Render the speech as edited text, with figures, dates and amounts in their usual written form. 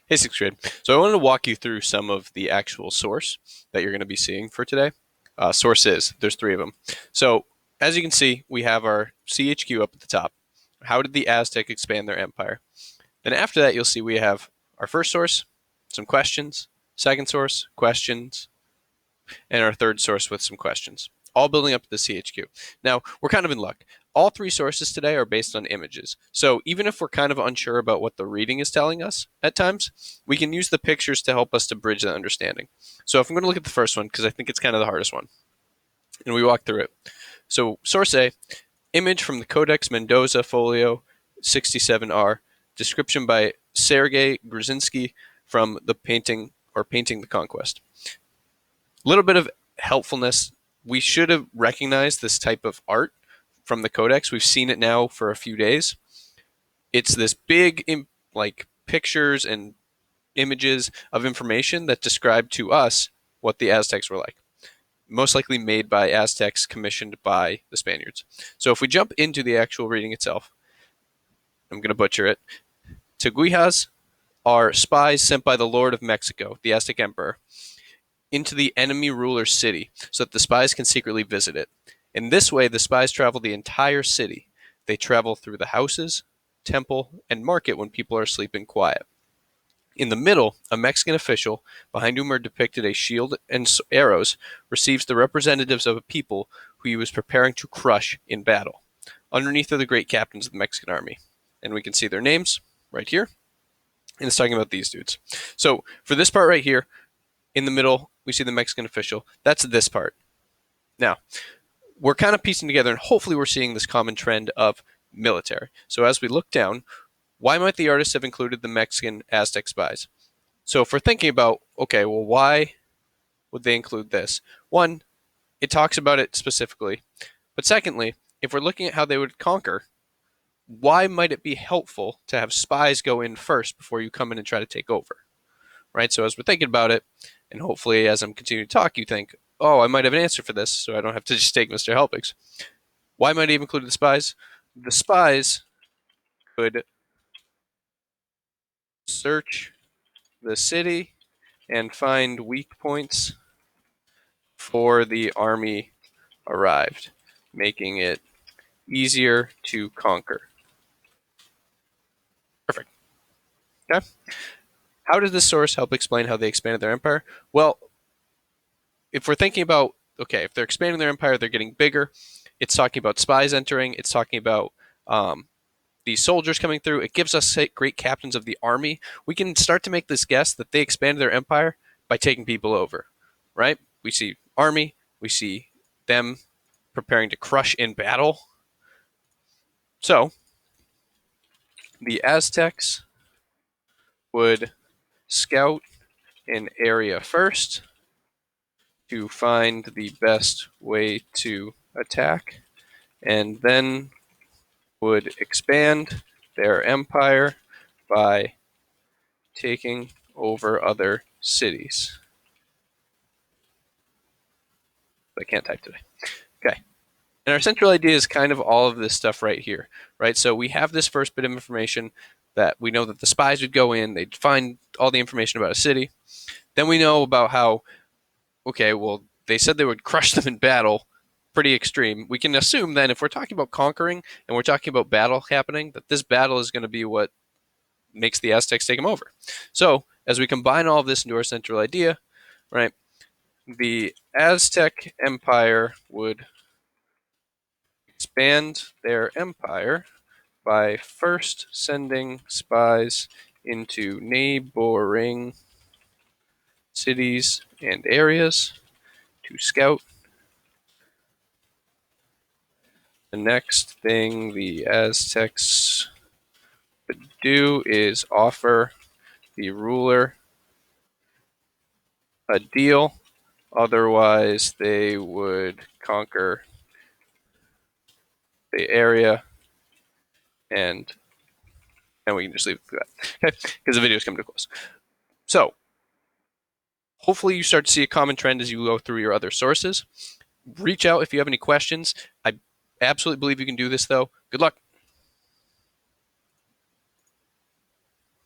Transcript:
Hey, sixth grade. So I wanted to walk you through some of the actual source that you're going to be seeing for today. Sources, there's three of them. So as you can see, we have our CHQ up at the top. How did the Aztec expand their empire? Then after that, you'll see we have our first source, some questions, second source, questions, and our third source with some questions, all building up to the CHQ. Now, we're kind of in luck. All three sources today are based on images. So even if we're kind of unsure about what the reading is telling us at times, we can use the pictures to help us to bridge the understanding. So if I'm going to look at the first one, because I think it's kind of the hardest one, and we walk through it. So source A, image from the Codex Mendoza Folio 67R, description by Sergei Grzinski from the painting or Painting the Conquest. A little bit of helpfulness. We should have recognized this type of art from the Codex. We've seen it now for a few days. It's this big, like, pictures and images of information that describe to us what the Aztecs were like. Most likely made by Aztecs, commissioned by the Spaniards. So if we jump into the actual reading itself, I'm going to butcher it. Teguijas are spies sent by the Lord of Mexico, the Aztec Emperor, into the enemy ruler's city so that the spies can secretly visit it. In this way, the spies travel the entire city. They travel through the houses, temple, and market when people are sleeping quiet. In the middle, a Mexican official, behind whom are depicted a shield and arrows, receives the representatives of a people who he was preparing to crush in battle. Underneath are the great captains of the Mexican army. And we can see their names right here. And it's talking about these dudes. So for this part right here, in the middle, we see the Mexican official. That's this part. Now, we're kind of piecing together, and hopefully we're seeing this common trend of military. So as we look down, why might the artists have included the Mexican Aztec spies? So if we're thinking about, okay, well, why would they include this? One, it talks about it specifically. But secondly, if we're looking at how they would conquer, why might it be helpful to have spies go in first before you come in and try to take over? Right? So as we're thinking about it, and hopefully as I'm continuing to talk, you think, oh, I might have an answer for this, so I don't have to just take Mr. Helpix. Why might he have included the spies? The spies could search the city and find weak points before the army arrived, making it easier to conquer. Perfect. Okay. How does this source help explain how they expanded their empire? Well, if we're thinking about, okay, if they're expanding their empire, they're getting bigger. It's talking about spies entering. It's talking about these soldiers coming through. It gives us great captains of the army. We can start to make this guess that they expanded their empire by taking people over, right? We see army. We see them preparing to crush in battle. So the Aztecs would scout an area first to find the best way to attack, and then would expand their empire by taking over other cities. I can't type today. Okay. And our central idea is kind of all of this stuff right here, right? So we have this first bit of information that we know that the spies would go in, they'd find all the information about a city. Then we know about how, okay, well, they said they would crush them in battle, pretty extreme. We can assume then if we're talking about conquering and we're talking about battle happening, that this battle is going to be what makes the Aztecs take them over. So as we combine all of this into our central idea, right, the Aztec Empire would expand their empire by first sending spies into neighboring cities and areas to scout. The next thing the Aztecs would do is offer the ruler a deal. Otherwise, they would conquer the area, and we can just leave it at that. Okay, because the video is coming to a close. So, hopefully you start to see a common trend as you go through your other sources. Reach out if you have any questions. I absolutely believe you can do this, though. Good luck.